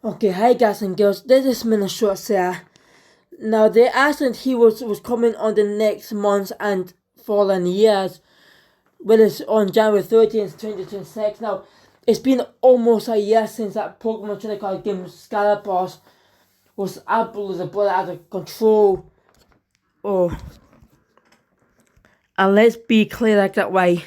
Okay, hi guys and girls, this is Minnesota. Now the Ascent Heroes was coming on the next month and following years, which is on January 30th, 2026. Now, it's been almost a year since that Pokemon trading card game Scalapos was absolutely out of control. Oh, and let's be clear like that way.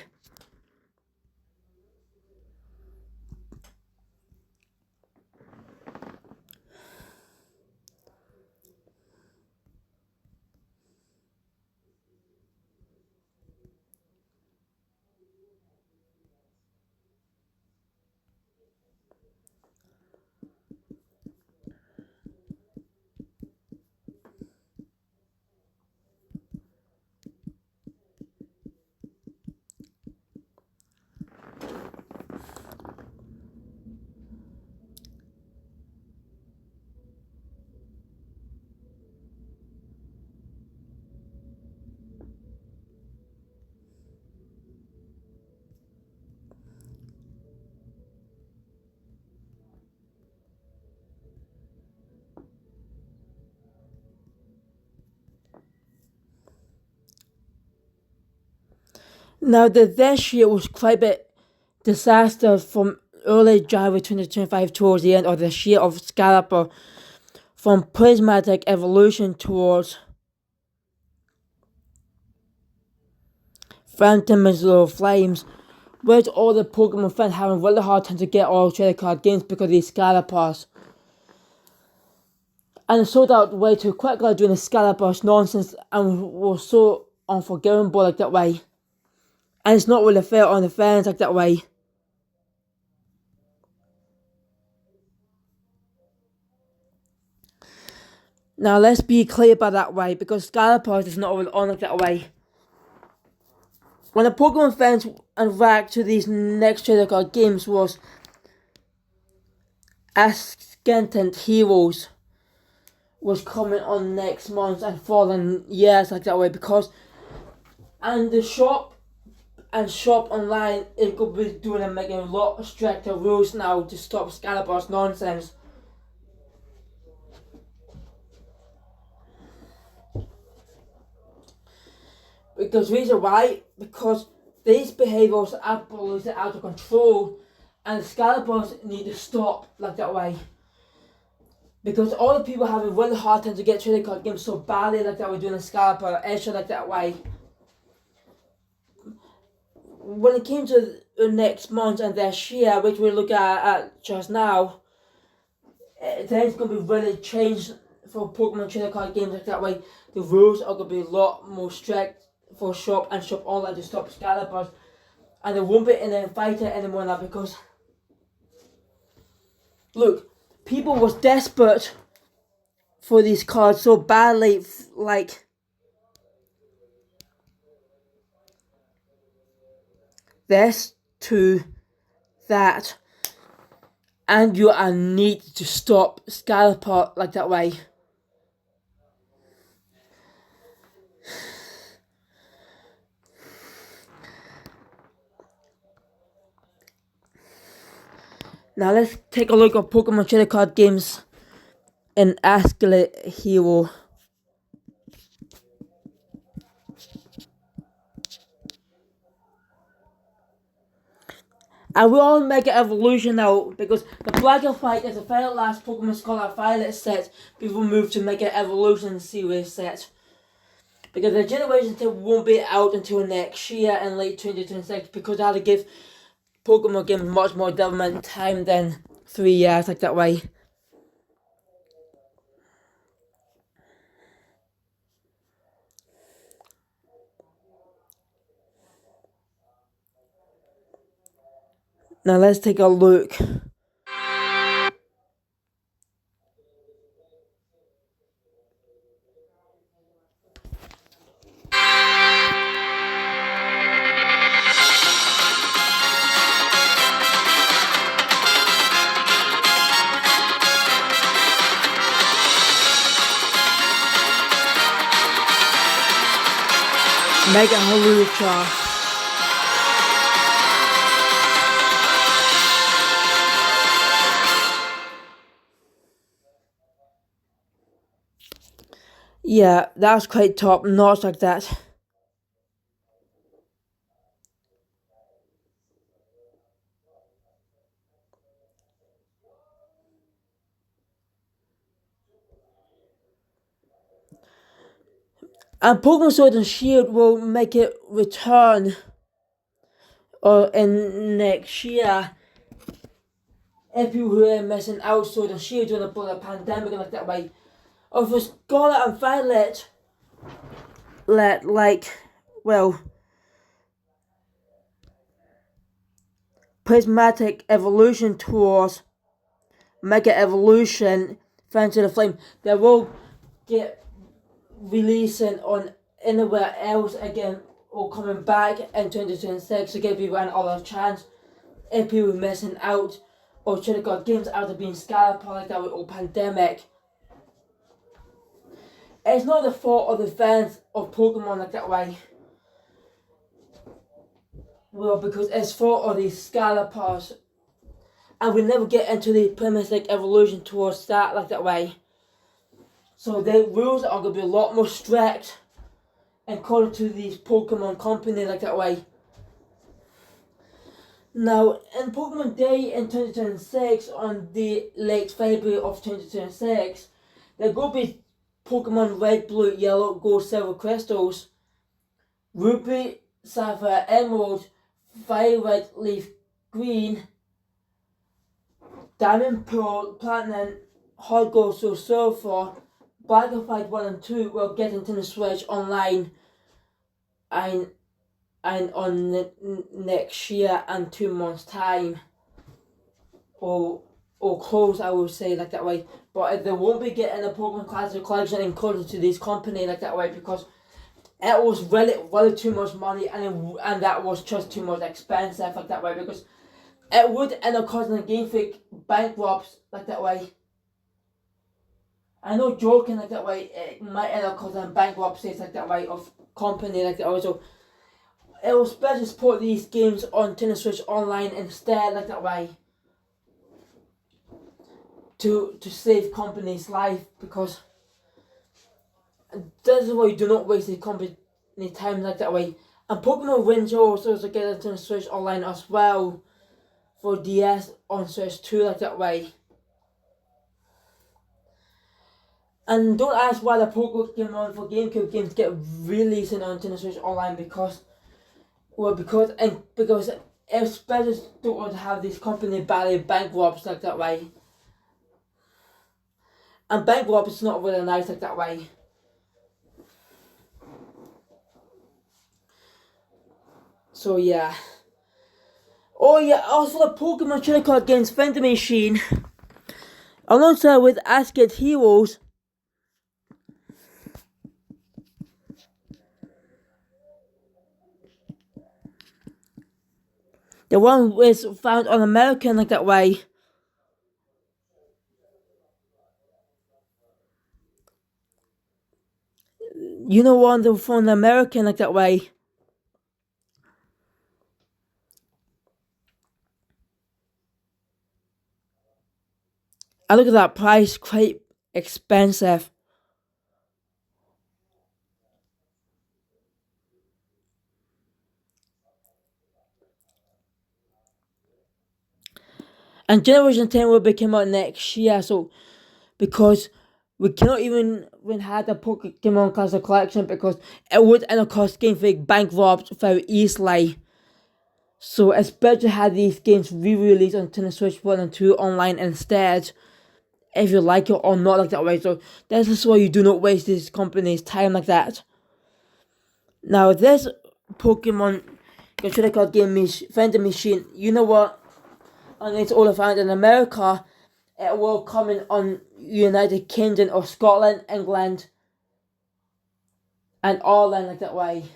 Now, this year was quite a bit disaster from early January 2025 towards the end of this year of Scalapor, from prismatic evolution towards Phantom of Flames, with all the Pokemon fans having really hard time to get all trading card games because of these Scalapors. And it sold out way too quickly doing the Scalapors nonsense and was so unforgivable like that way. And it's not really fair on the fans like that way. Now let's be clear about that way, because Scalapors is not really on like that way. When the Pokemon fans react to these next trading card games was Ascendant Heroes was coming on next month and following years like that way, because and the shop online is going to be doing and making a lot of stricter rules now to stop Scalabor's nonsense. Because reason why? Because these behaviours are absolutely out of control, and the Scalabors need to stop like that way. Because all the people have a really hard time to get trading card games so badly like that we're doing a Scalabor issue like that way. When it came to the next month and this year, which we look at just now, things going to be really changed for Pokemon trading card games like that way. The rules are going to be a lot more strict for shop and shop online to stop Scalabors, and there won't be any fighter anymore now, because look, people was desperate for these cards so badly, like this to that, and you are need to stop Scalapor like that way. Now let's take a look at Pokemon trading card games in Ascalate Hero. And we're on Mega Evolution now, because the Black and White is the very last Pokemon Scarlet Violet set before move to Mega Evolution series set. Because the Generation 2 won't be out until next year in late 2026, because they had to give Pokemon games much more development time than 3 years like that way. Now let's take a look. Mega Evolution. Yeah, that's quite top notch like that. And Pokemon Sword and Shield will make it return in next year. If people who are missing out Sword and Shield during the pandemic and like that way. Or for Scarlet and Violet, well, prismatic evolution tours, mega evolution, Friends of the Flame, they will get releasing on anywhere else again or coming back in 2026 to give people another chance if people missing out or should have got games out of being scalped like that or pandemic. It's not the fault of the fans of Pokemon like that way. Well, because it's fault of these scalpers and we never get into the prismatic evolution towards that like that way. So the rules are going to be a lot more strict according to these Pokemon company like that way. Now, in Pokemon Day in 2026, on the late February of 2026, there will be Pokemon Red, Blue, Yellow, Gold, Silver Crystals, Ruby, Sapphire, Emerald, Violet, Leaf, Green, Diamond, Pearl, Platinum, Hard Gold, Soul Silver, Black and White 1 and 2 will get into the Switch online and on next year and 2 months time or close I would say like that way, but they won't be getting a Pokemon Classic Collection included to this company like that way because it was really too much money and that was just too much expensive like that way because it would end up causing the Game Freak bankrupt like that way. I know joking like that way, it might end up causing bankruptcies like that way of company like that way. So it was better to put these games on Nintendo Switch Online instead like that way. To save company's life because this is why you do not waste the company time like that way. And Pokemon Ranger also to get into Switch Online as well for DS on Switch 2 like that way. And don't ask why the Pokemon for GameCube games get released on Nintendo Switch Online because it's better to have this company badly bankrupt like that way. And bankrupt is not really nice like that way. So yeah. Oh yeah, also the Pokemon Trading Card Games Vending Machine. Alongside with Asked Heroes. The one was found on American like that way. You know one that found American like that way. I look at that price, quite expensive. And Generation 10 will be coming out next year, so because we cannot even have the Pokemon Classic Collection because it would end up cost Game Freak bankrupt very easily. So it's better to have these games re-released on Nintendo Switch 1 and 2 online instead. If you like it or not like that way. So this is why you do not waste this company's time like that. Now this Pokemon Trading Card Game Vending Machine, you know what? And it's all found in America. It will come in on United Kingdom or Scotland, England, and Ireland like that way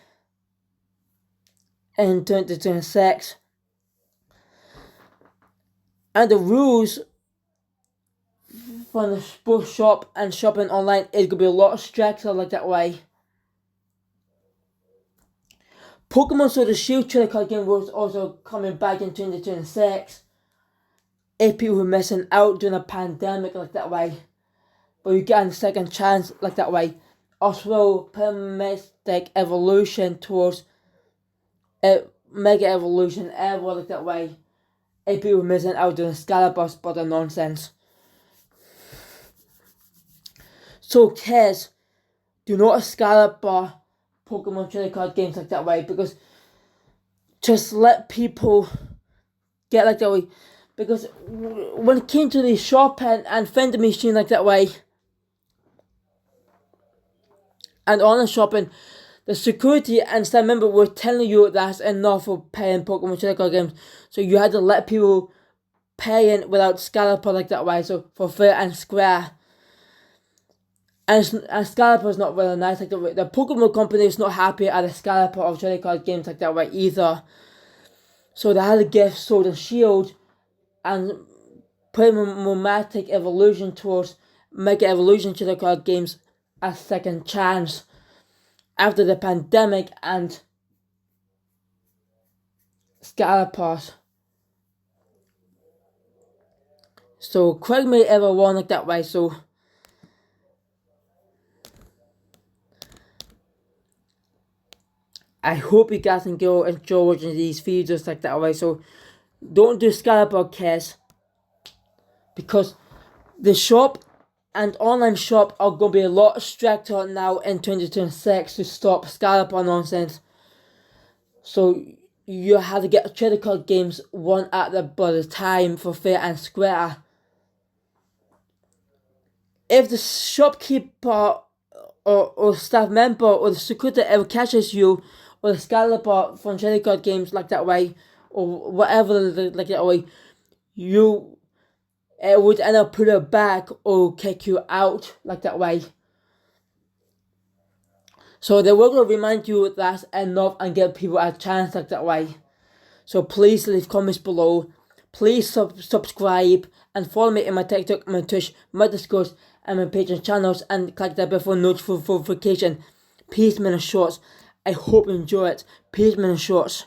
in 2026. And the rules for the sports shop and shopping online is gonna be a lot stricter like that way. Pokemon Sword and Shield Trading Card Game was also coming back in 2026. If people were missing out during a pandemic like that way. But you get a second chance like that way or slow permistic evolution towards mega evolution, ever like that way. If people missing out on Scalabus, but the nonsense. So kids, do not Excalibur Pokemon trading card games like that way, because just let people get like that way. Because when it came to the shop and vending machine like that way, and online shopping, the security and staff member were telling you that's enough for paying Pokemon trading card games. So you had to let people pay in without Scalibur like that way, so for fair and square. And Scalibur is not really nice like that way. The Pokemon company is not happy at the Scalibur of trading card games like that way either. So they had to give Sword and Shield and Primomatic Evolution towards Mega Evolution trading card games a second chance after the pandemic and Scaliburs. So Craig may ever won like that way, so I hope you guys enjoy watching these videos like that way. So don't do Scalibur, kids, because the shop and online shop are going to be a lot stricter now in 2026 to stop Scalibur nonsense. So you have to get trading card games one at the time for fair and square. If the shopkeeper or staff member or the security ever catches you or the Scalibur from trading card games like that way, or whatever like that way, it would either put it back or kick you out like that way. So they will going to remind you that's enough and give people a chance like that way. So please leave comments below. Please subscribe and follow me in my TikTok, my Twitch, my Discord, and my Patreon channels, and click that bell for notification. Peace, men and shorts. I hope you enjoy it. Peace, men and shorts.